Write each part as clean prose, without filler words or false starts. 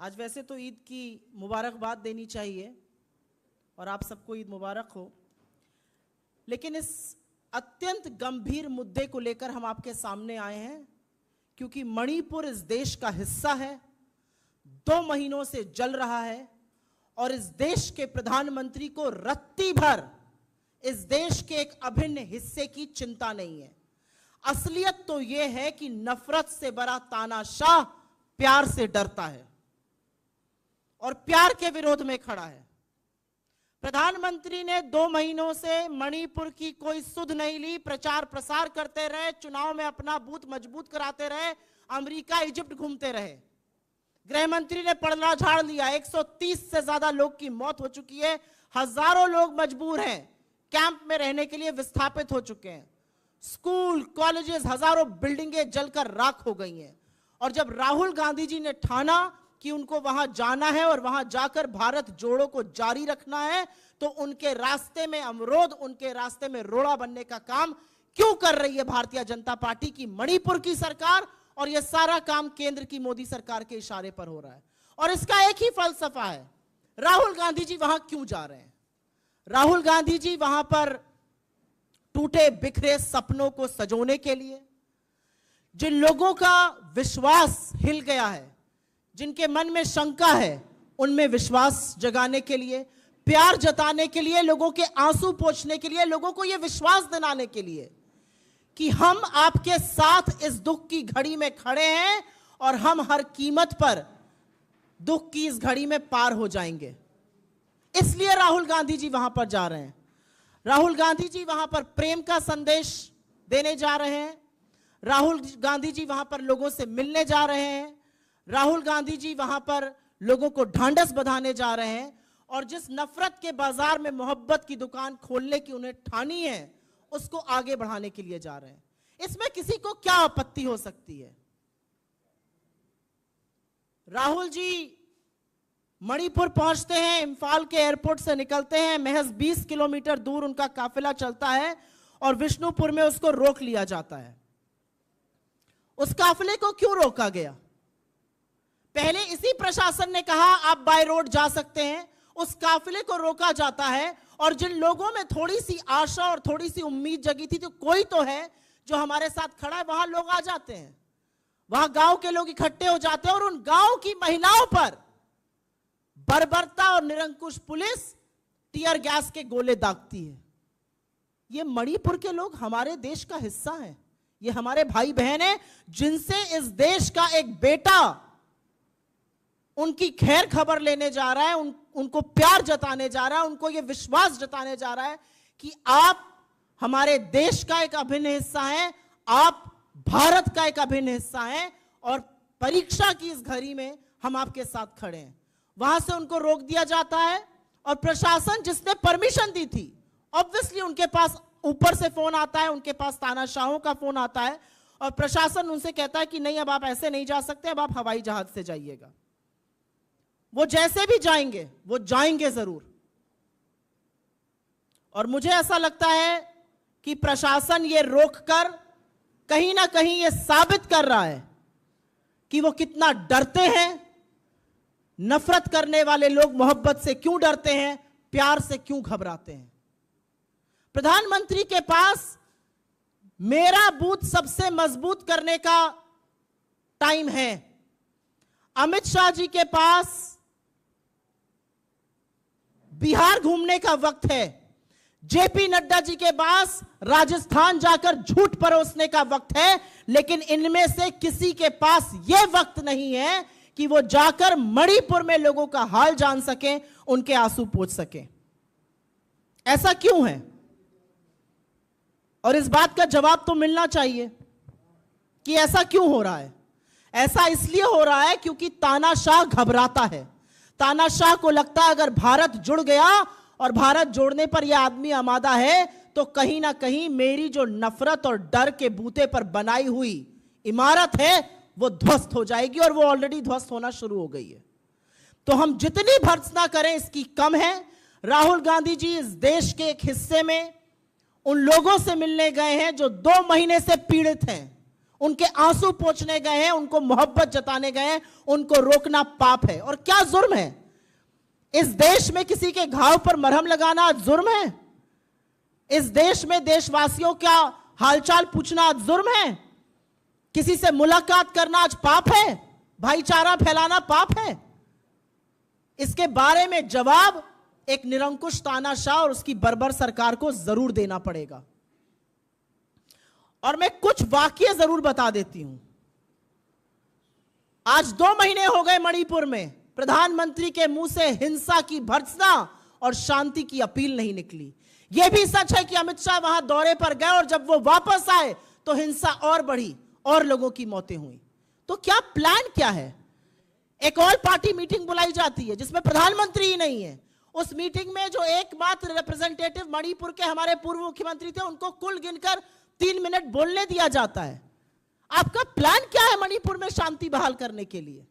आज वैसे तो ईद की मुबारकबाद देनी चाहिए और आप सबको ईद मुबारक हो, लेकिन इस अत्यंत गंभीर मुद्दे को लेकर हम आपके सामने आए हैं क्योंकि मणिपुर इस देश का हिस्सा है, 2 महीनों से जल रहा है और इस देश के प्रधानमंत्री को रत्ती भर इस देश के एक अभिन्न हिस्से की चिंता नहीं है। असलियत तो यह है कि नफरत से बड़ा तानाशाह प्यार से डरता है और प्यार के विरोध में खड़ा है। प्रधानमंत्री ने 2 महीनों से मणिपुर की कोई सुध नहीं ली, प्रचार प्रसार करते रहे, चुनाव में अपना बूथ मजबूत कराते रहे, अमेरिका इजिप्ट घूमते रहे। गृह मंत्री ने पलड़ा झाड़ लिया, 130 से ज्यादा लोग की मौत हो चुकी है, हजारों लोग मजबूर हैं, कैंप में रहने के लिए विस्थापित हो चुके हैं। स्कूल, कॉलेजेस, हजारों बिल्डिंगें जलकर राख हो गई हैं। और जब राहुल गांधी जी ने ठाना कि उनको वहां जाना है और वहां जाकर भारत जोड़ो को जारी रखना है, तो उनके रास्ते में अवरोध, उनके रास्ते में रोड़ा बनने का काम क्यों कर रही है भारतीय जनता पार्टी की मणिपुर की सरकार? और यह सारा काम केंद्र की मोदी सरकार के इशारे पर हो रहा है और इसका एक ही फलसफा है। राहुल गांधी जी वहां क्यों जा रहे हैं? राहुल गांधी जी वहां पर टूटे बिखरे सपनों को सजोने के लिए, जिन लोगों का विश्वास हिल गया है, जिनके मन में शंका है, उनमें विश्वास जगाने के लिए, प्यार जताने के लिए, लोगों के आंसू पोंछने के लिए, लोगों को यह विश्वास दिलाने के लिए कि हम आपके साथ इस दुख की घड़ी में खड़े हैं और हम हर कीमत पर दुख की इस घड़ी में पार हो जाएंगे। इसलिए राहुल गांधी जी वहां पर जा रहे हैं। राहुल गांधी जी वहां पर प्रेम का संदेश देने जा रहे हैं। राहुल गांधी जी वहां पर लोगों से मिलने जा रहे हैं। राहुल गांधी जी वहां पर लोगों को ढांढस बंधाने जा रहे हैं और जिस नफरत के बाजार में मोहब्बत की दुकान खोलने की उन्हें ठानी है, उसको आगे बढ़ाने के लिए जा रहे हैं। इसमें किसी को क्या आपत्ति हो सकती है? राहुल जी मणिपुर पहुंचते हैं, इंफाल के एयरपोर्ट से निकलते हैं, महज 20 किलोमीटर दूर उनका काफिला चलता है और विष्णुपुर में उसको रोक लिया जाता है। उस काफिले को क्यों रोका गया? पहले इसी प्रशासन ने कहा आप बाय रोड जा सकते हैं, उस काफिले को रोका जाता है और जिन लोगों में थोड़ी सी आशा और थोड़ी सी उम्मीद जगी थी, तो कोई तो है जो हमारे साथ खड़ा है, वहां लोग आ जाते हैं, वहां गांव के लोग इकट्ठे हो जाते हैं और उन गांव की महिलाओं पर बर्बरता और निरंकुश पुलिस टीयर गैस के गोले दागती है। ये मणिपुर के लोग हमारे देश का हिस्सा हैं, ये हमारे भाई बहन हैं, जिनसे इस देश का एक बेटा उनकी खैर खबर लेने जा रहा है, उनको प्यार जताने जा रहा है, उनको ये विश्वास जताने जा रहा है कि आप हमारे देश का एक अभिन्न हिस्सा हैं, आप भारत का एक अभिन्न हिस्सा हैं और परीक्षा की इस घड़ी में हम आपके साथ खड़े हैं। वहां से उनको रोक दिया जाता है और प्रशासन जिसने परमिशन दी थी, ऑब्वियसली उनके पास ऊपर से फोन आता है, उनके पास तानाशाहों का फोन आता है और प्रशासन उनसे कहता है कि नहीं, अब आप ऐसे नहीं जा सकते, अब आप हवाई जहाज से जाइएगा। वो जैसे भी जाएंगे, वो जाएंगे जरूर। और मुझे ऐसा लगता है कि प्रशासन ये रोककर कहीं ना कहीं ये साबित कर रहा है कि वो कितना डरते हैं। नफरत करने वाले लोग मोहब्बत से क्यों डरते हैं, प्यार से क्यों घबराते हैं? प्रधानमंत्री के पास मेरा बूथ सबसे मजबूत करने का टाइम है। अमित शाह जी के पास बिहार घूमने का वक्त है। जेपी नड्डा जी के पास राजस्थान जाकर झूठ परोसने का वक्त है। लेकिन इनमें से किसी के पास यह वक्त नहीं है कि वो जाकर मणिपुर में लोगों का हाल जान सकें, उनके आंसू पोंछ सकें। ऐसा क्यों है? और इस बात का जवाब तो मिलना चाहिए कि ऐसा क्यों हो रहा है। ऐसा इसलिए हो रहा है क्योंकि तानाशाह घबराता है। तानाशाह को लगता है अगर भारत जुड़ गया और भारत जोड़ने पर यह आदमी आमादा है, तो कहीं ना कहीं मेरी जो नफरत और डर के बूते पर बनाई हुई इमारत है वो ध्वस्त हो जाएगी और वो ऑलरेडी ध्वस्त होना शुरू हो गई है। तो हम जितनी भर्त्सना करें इसकी कम है। राहुल गांधी जी इस देश के एक हिस्से में उन लोगों से मिलने गए हैं जो 2 महीने से पीड़ित हैं, उनके आंसू पोंछने गए हैं, उनको मोहब्बत जताने गए हैं, उनको रोकना पाप है। और क्या जुर्म है? इस देश में किसी के घाव पर मरहम लगाना जुर्म है? इस देश में देशवासियों का हालचाल पूछना जुर्म है? किसी से मुलाकात करना आज पाप है? भाईचारा फैलाना पाप है? इसके बारे में जवाब एक निरंकुश तानाशाह और उसकी बर्बर सरकार को जरूर देना पड़ेगा। और मैं कुछ वाकये जरूर बता देती हूं। आज 2 महीने हो गए मणिपुर में प्रधानमंत्री के मुंह से हिंसा की भर्त्सना और शांति की अपील नहीं निकली। यह भी सच है कि अमित शाह वहां दौरे पर गए और जब वो वापस आए तो हिंसा और बढ़ी और लोगों की मौतें हुई। तो क्या प्लान क्या है? एक ऑल पार्टी मीटिंग बुलाई जाती है जिसमें प्रधानमंत्री ही नहीं है। उस मीटिंग में जो एकमात्र रिप्रेजेंटेटिव मणिपुर के हमारे पूर्व मुख्यमंत्री थे, उनको कुल गिनकर 3 मिनट बोलने दिया जाता है। आपका प्लान क्या है मणिपुर में शांति बहाल करने के लिए?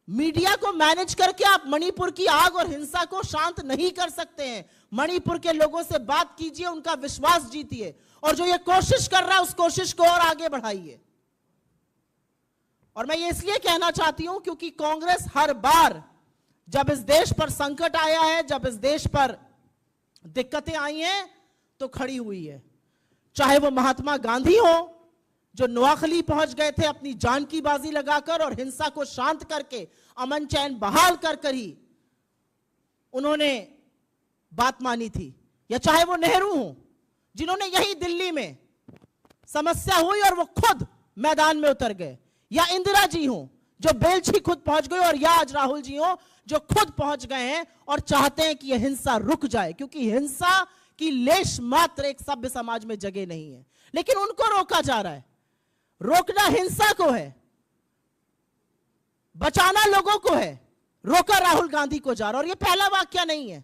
मीडिया को मैनेज करके आप मणिपुर की आग और हिंसा को शांत नहीं कर सकते हैं। मणिपुर के लोगों से बात कीजिए, उनका विश्वास जीतिए, और जो ये कोशिश कर रहा है उस कोशिश को और आगे बढ़ाइए। और मैं ये इसलिए कहना चाहती हूं क्योंकि कांग्रेस हर बार जब इस देश पर संकट आया है, जब इस देश पर दिक्कतें आई हैं, तो खड़ी हुई है। चाहे वो महात्मा गांधी हो जो नोआखली पहुंच गए थे अपनी जान की बाजी लगाकर और हिंसा को शांत करके अमन चैन बहाल कर ही उन्होंने बात मानी थी, या चाहे वो नेहरू हो जिन्होंने यही दिल्ली में समस्या हुई और वो खुद मैदान में उतर गए, या इंदिरा जी हो जो बेलछी खुद पहुंच गए, और या आज राहुल जी हो जो खुद पहुंच गए हैं और चाहते हैं कि यह हिंसा रुक जाए, क्योंकि हिंसा की लेश मात्र एक सभ्य समाज में जगह नहीं है। लेकिन उनको रोका जा रहा है। रोकना हिंसा को है, बचाना लोगों को है। रोका राहुल गांधी को जा रहा। और यह पहला वाकया नहीं है।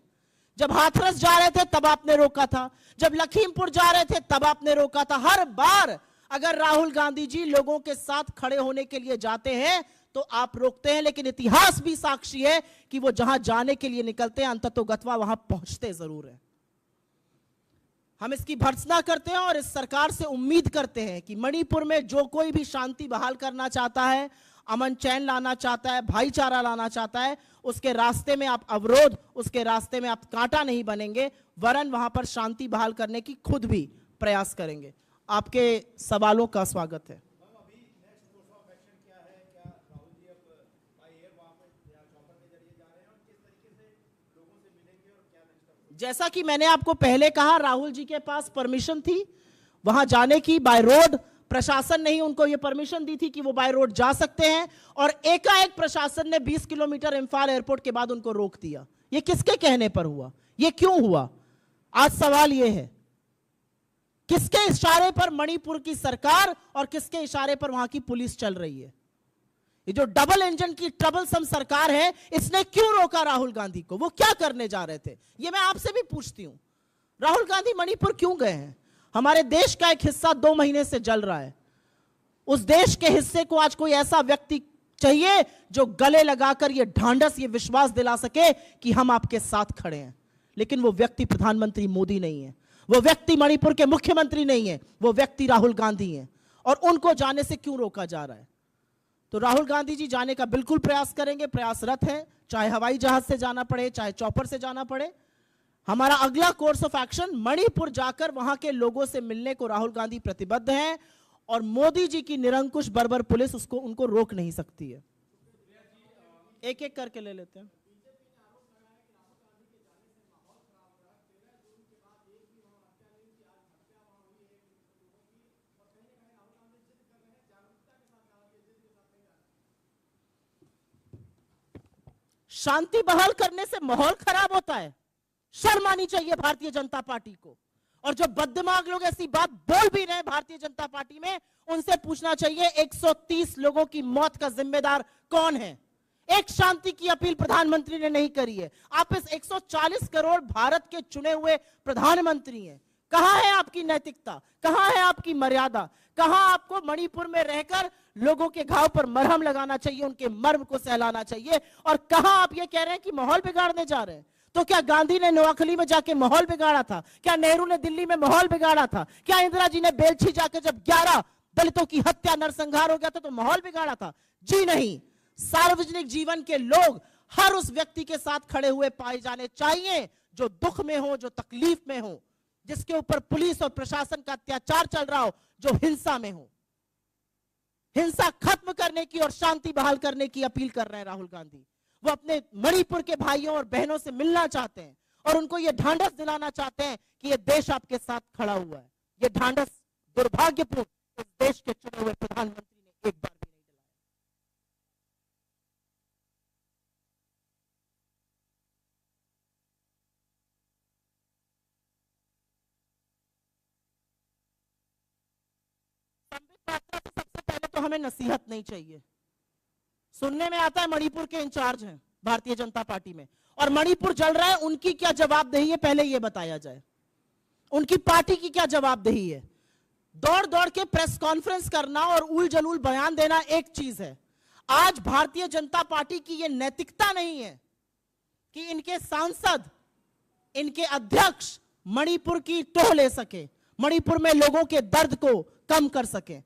जब हाथरस जा रहे थे तब आपने रोका था, जब लखीमपुर जा रहे थे तब आपने रोका था। हर बार अगर राहुल गांधी जी लोगों के साथ खड़े होने के लिए जाते हैं तो आप रोकते हैं, लेकिन इतिहास भी साक्षी है कि वो जहां जाने के लिए निकलते हैं अंततोगत्वा वहां पहुंचते जरूर है। हम इसकी भर्त्सना करते हैं और इस सरकार से उम्मीद करते हैं कि मणिपुर में जो कोई भी शांति बहाल करना चाहता है, अमन चैन लाना चाहता है, भाईचारा लाना चाहता है, उसके रास्ते में आप अवरोध, उसके रास्ते में आप कांटा नहीं बनेंगे, वरन वहां पर शांति बहाल करने की खुद भी प्रयास करेंगे। आपके सवालों का स्वागत है। जैसा कि मैंने आपको पहले कहा, राहुल जी के पास परमिशन थी वहां जाने की बाय रोड। प्रशासन ने ही उनको यह परमिशन दी थी कि वो बाय रोड जा सकते हैं, और एकाएक प्रशासन ने 20 किलोमीटर इंफाल एयरपोर्ट के बाद उनको रोक दिया। ये किसके कहने पर हुआ? ये क्यों हुआ? आज सवाल ये है, किसके इशारे पर मणिपुर की सरकार और किसके इशारे पर वहां की पुलिस चल रही है? ये जो डबल इंजन की ट्रबलसम सरकार है, इसने क्यों रोका राहुल गांधी को? वो क्या करने जा रहे थे? ये मैं आपसे भी पूछती हूं। राहुल गांधी मणिपुर क्यों गए हैं? हमारे देश का एक हिस्सा 2 महीने से जल रहा है। उस देश के हिस्से को आज कोई ऐसा व्यक्ति चाहिए जो गले लगाकर ये ढांढस, ये विश्वास दिला सके कि हम आपके साथ खड़े हैं। लेकिन वो व्यक्ति प्रधानमंत्री मोदी नहीं है, वो व्यक्ति मणिपुर के मुख्यमंत्री नहीं है, वो व्यक्ति राहुल गांधी है। और उनको जाने से क्यों रोका जा रहा है? तो राहुल गांधी जी जाने का बिल्कुल प्रयास करेंगे, प्रयासरत हैं, चाहे हवाई जहाज से जाना पड़े, चाहे चॉपर से जाना पड़े। हमारा अगला कोर्स ऑफ एक्शन मणिपुर जाकर वहां के लोगों से मिलने को राहुल गांधी प्रतिबद्ध हैं, और मोदी जी की निरंकुश बर्बर पुलिस उनको रोक नहीं सकती है। एक एक करके ले लेते हैं। शांति बहाल करने से माहौल खराब होता है, शर्म आनी चाहिए भारतीय जनता पार्टी को। और जो बददिमाग लोग ऐसी बात बोल भी रहे हैं भारतीय जनता पार्टी में, उनसे पूछना चाहिए 130 लोगों की मौत का जिम्मेदार कौन है? एक शांति की अपील प्रधानमंत्री ने नहीं करी है। आप इस 140 करोड़ भारत के चुने हुए प्रधानमंत्री हैं। कहां है आपकी नैतिकता? कहां है आपकी मर्यादा? कहां आपको मणिपुर में रहकर लोगों के घाव पर मरहम लगाना चाहिए, उनके मर्म को सहलाना चाहिए? और कहां आप ये कह रहे हैं कि माहौल बिगाड़ने जा रहे हैं? तो क्या गांधी ने नोआखली में जाके माहौल बिगाड़ा था? क्या नेहरू ने दिल्ली में माहौल बिगाड़ा था? क्या इंदिरा जी ने बेलछी जाके जब 11 दलितों की हत्या नरसंहार हो गया था तो माहौल बिगाड़ा था? जी नहीं। सार्वजनिक जीवन के लोग हर उस व्यक्ति के साथ खड़े हुए पाए जाने चाहिए जो दुख में हो, जो तकलीफ में हो, जिसके ऊपर पुलिस और प्रशासन का अत्याचार चल रहा हो, जो हिंसा में हो। हिंसा खत्म करने की और शांति बहाल करने की अपील कर रहे हैं राहुल गांधी। वो अपने मणिपुर के भाइयों और बहनों से मिलना चाहते हैं और उनको ये ढांढस दिलाना चाहते हैं कि ये देश आपके साथ खड़ा हुआ है। ये ढांढस दुर्भाग्यपूर्ण इस देश के चुने हुए प्रधानमंत्री ने एक बार भी नहीं दिलाया। संबित पात्रा से सबसे पहले तो हमें नसीहत नहीं चाहिए। सुनने में आता है मणिपुर के इंचार्ज हैं भारतीय जनता पार्टी में, और मणिपुर जल रहा है, उनकी क्या जवाबदेही है पहले यह बताया जाए। उनकी पार्टी की क्या जवाबदेही है? दौड़ दौड़ के प्रेस कॉन्फ्रेंस करना और उल जलूल बयान देना एक चीज है। आज भारतीय जनता पार्टी की यह नैतिकता नहीं है कि इनके सांसद, इनके अध्यक्ष मणिपुर की टोह ले सके, मणिपुर में लोगों के दर्द को कम कर सके।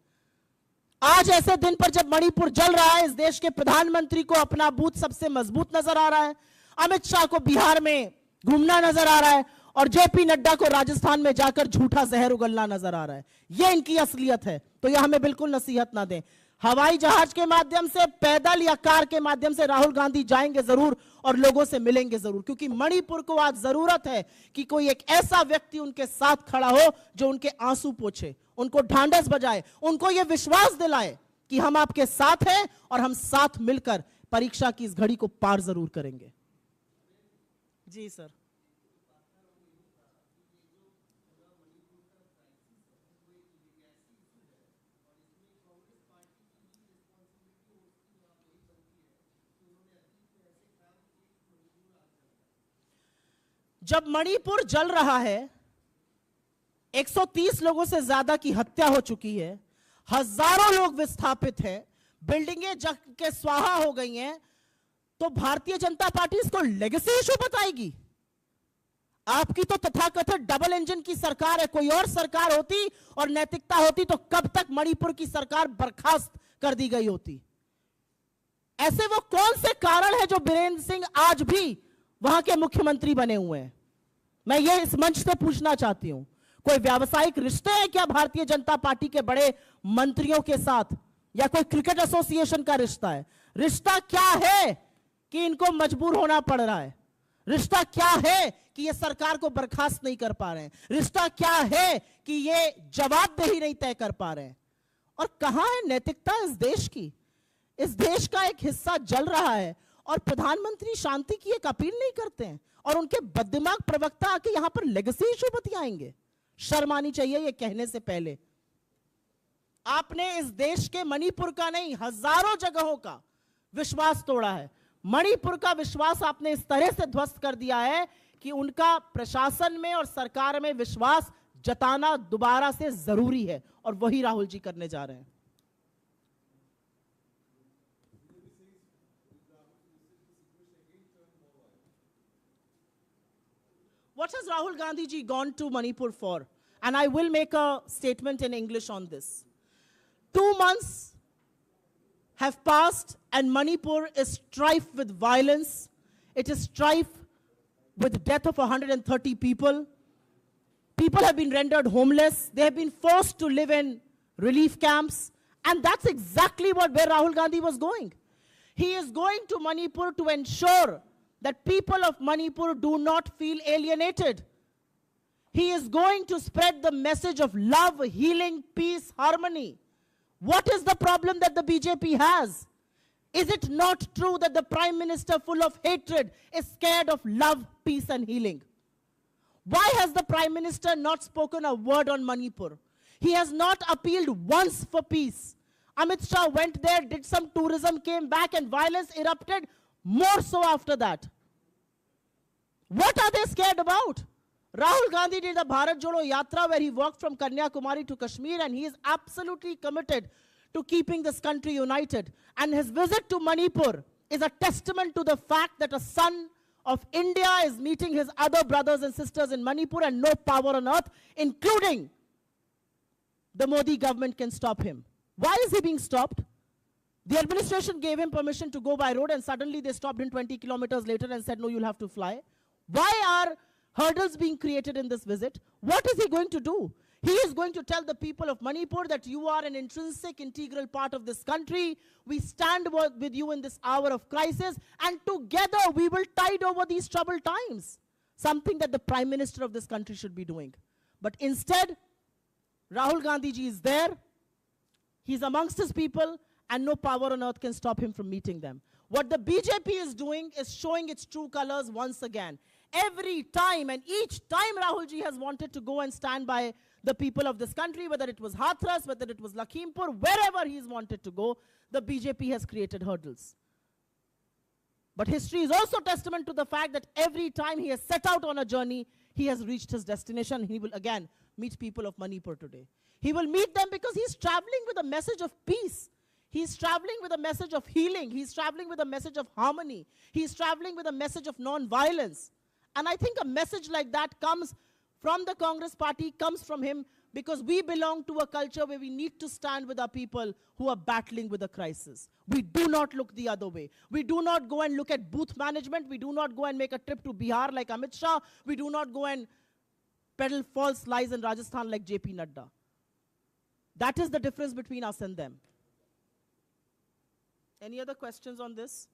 आज ऐसे दिन पर जब मणिपुर जल रहा है, इस देश के प्रधानमंत्री को अपना बूथ सबसे मजबूत नजर आ रहा है, अमित शाह को बिहार में घूमना नजर आ रहा है और जेपी नड्डा को राजस्थान में जाकर झूठा जहर उगलना नजर आ रहा है। यह इनकी असलियत है, तो यह हमें बिल्कुल नसीहत ना दें। हवाई जहाज के माध्यम से, पैदल या कार के माध्यम से राहुल गांधी जाएंगे जरूर और लोगों से मिलेंगे जरूर, क्योंकि मणिपुर को आज जरूरत है कि कोई एक ऐसा व्यक्ति उनके साथ खड़ा हो जो उनके आंसू पोंछे, उनको ढांढस बजाए, उनको यह विश्वास दिलाए कि हम आपके साथ हैं और हम साथ मिलकर परीक्षा की इस घड़ी को पार जरूर करेंगे। जी सर। जब मणिपुर जल रहा है, 130 लोगों से ज्यादा की हत्या हो चुकी है, हजारों लोग विस्थापित हैं, बिल्डिंगें जल के स्वाहा हो गई हैं, तो भारतीय जनता पार्टी इसको लेगेसी इशू बताएगी? आपकी तो तथाकथित डबल इंजन की सरकार है। कोई और सरकार होती और नैतिकता होती तो कब तक मणिपुर की सरकार बर्खास्त कर दी गई होती। ऐसे वो कौन से कारण है जो बीरेंद्र सिंह आज भी वहां के मुख्यमंत्री बने हुए हैं? मैं ये इस मंच से पूछना चाहती हूं, कोई व्यावसायिक रिश्ते हैं क्या भारतीय जनता पार्टी के बड़े मंत्रियों के साथ, या कोई क्रिकेट एसोसिएशन का रिश्ता है? रिश्ता क्या है कि इनको मजबूर होना पड़ रहा है? रिश्ता क्या है कि ये सरकार को बर्खास्त नहीं कर पा रहे हैं? रिश्ता क्या है कि ये जवाबदेही नहीं तय कर पा रहे हैं? और कहां है नैतिकता इस देश की? इस देश का एक हिस्सा जल रहा है और प्रधानमंत्री शांति की एक अपील नहीं करते हैं, और उनके बददिमाग प्रवक्ता आके यहां पर लेगेसी इशू बतियाएंगे। शर्म आनी चाहिए ये कहने से पहले। आपने इस देश के मणिपुर का नहीं, हजारों जगहों का विश्वास तोड़ा है। मणिपुर का विश्वास आपने इस तरह से ध्वस्त कर दिया है कि उनका प्रशासन में और सरकार में विश्वास जताना दोबारा से जरूरी है, और वही राहुल जी करने जा रहे हैं। What has Rahul Gandhi ji gone to Manipur for? And I will make a statement in English on this. 2 months have passed and Manipur is strife with violence. It is strife with death of 130 people. People have been rendered homeless. They have been forced to live in relief camps. And that's exactly where Rahul Gandhi was going. He is going to Manipur to ensure that people of Manipur do not feel alienated. He is going to spread the message of love, healing, peace, harmony. What is the problem that the BJP has? Is it not true that the Prime Minister, full of hatred, is scared of love, peace, and healing? Why has the Prime Minister not spoken a word on Manipur? He has not appealed once for peace. Amit Shah went there, did some tourism, came back, and violence erupted more so after that. What are they scared about? Rahul Gandhi did a Bharat Jodo Yatra where he walked from Kanyakumari to Kashmir, and he is absolutely committed to keeping this country united. And his visit to Manipur is a testament to the fact that a son of India is meeting his other brothers and sisters in Manipur, and no power on earth, including the Modi government, can stop him. Why is he being stopped? The administration gave him permission to go by road, and suddenly they stopped him 20 kilometers later and said, no, you'll have to fly. Why are hurdles being created in this visit? What is he going to do? He is going to tell the people of Manipur that you are an intrinsic, integral part of this country. We stand with you in this hour of crisis, and together we will tide over these troubled times. Something that the Prime Minister of this country should be doing. But instead, Rahul Gandhi ji is there. He's amongst his people, and no power on earth can stop him from meeting them. What the BJP is doing is showing its true colors once again. Every time, and each time Rahul ji has wanted to go and stand by the people of this country, whether it was Hathras, whether it was Lakhimpur, wherever he's wanted to go, the BJP has created hurdles. But history is also testament to the fact that every time he has set out on a journey, he has reached his destination. He will again meet people of Manipur today. He will meet them because he's traveling with a message of peace. He's traveling with a message of healing. He's traveling with a message of harmony. He's traveling with a message of non-violence. And I think a message like that comes from the Congress party, comes from him, because we belong to a culture where we need to stand with our people who are battling with a crisis. We do not look the other way. We do not go and look at booth management. We do not go and make a trip to Bihar like Amit Shah. We do not go and peddle false lies in Rajasthan like JP Nadda. That is the difference between us and them. Any other questions on this?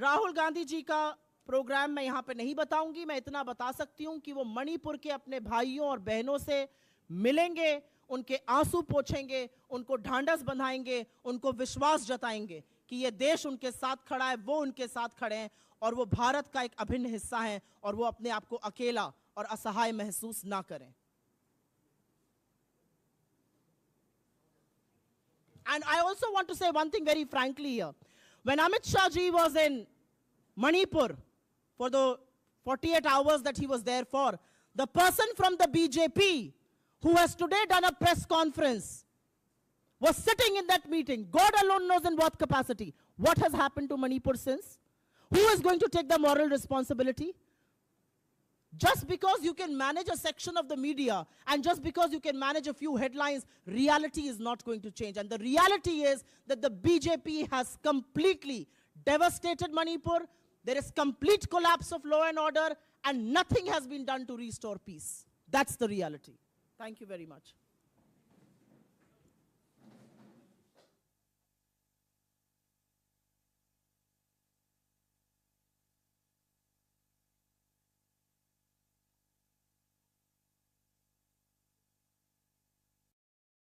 Rahul Gandhi ji का programme मैं यहाँ पे नहीं बताऊंगी. मैं इतना बता सकती हूँ कि वो मणिपुर के अपने भाइयों और बहनों से मिलेंगे, उनके आंसू पोंछेंगे, उनको ढांढस बंधाएंगे, उनको विश्वास जताएंगे कि ये देश उनके साथ खड़ा है, वो उनके साथ खड़े हैं और वो भारत का एक अभिन्न हिस्सा है और वो अपने आप को अकेला और असहाय महसूस ना करें. And I also want to say one thing very frankly here. When Amit Shah ji was in Manipur for the 48 hours that he was there for, the person from the BJP who has today done a press conference was sitting in that meeting. God alone knows in what capacity. What has happened to Manipur since? Who is going to take the moral responsibility? Just because you can manage a section of the media and just because you can manage a few headlines, reality is not going to change. And the reality is that the BJP has completely devastated Manipur. There is complete collapse of law and order, and nothing has been done to restore peace. That's the reality. Thank you very much.